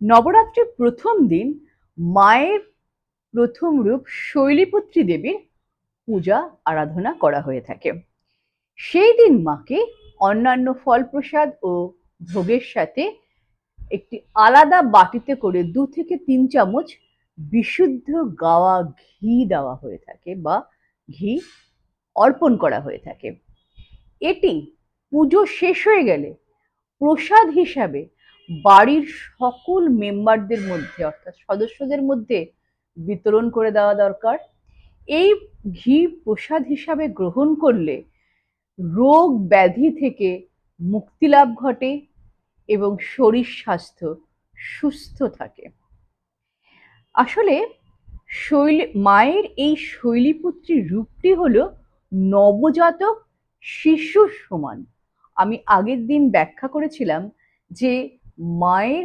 নবরাত্রির প্রথম দিন মায়ের প্রথম রূপ শৈলপুত্রী দেবীর পূজা আরাধনা করা হয়ে থাকে। সেই দিন মাকে অন্যান্য ফল প্রসাদ ও ভোগের সাথে একটি আলাদা বাটিতে করে 2 থেকে 3 চামচ বিশুদ্ধ গাওয়া ঘি দেওয়া হয়ে থাকে বা ঘি অর্পণ করা হয়ে থাকে। এটি পুজো শেষ হয়ে গেলে প্রসাদ হিসাবে বাড়ির সকল মেম্বারদের মধ্যে অর্থাৎ সদস্যদের মধ্যে বিতরণ করে দেওয়া দরকার। এই ঘি প্রসাদ হিসাবে গ্রহণ করলে রোগ ব্যাধি থেকে মুক্তি লাভ ঘটে এবং শরীর স্বাস্থ্য সুস্থ থাকে। আসলে মায়ের এই শৈলপুত্রী রূপটি হলো নবজাতক শিশুর সমান। আমি আগের দিন ব্যাখ্যা করেছিলাম যে মায়ের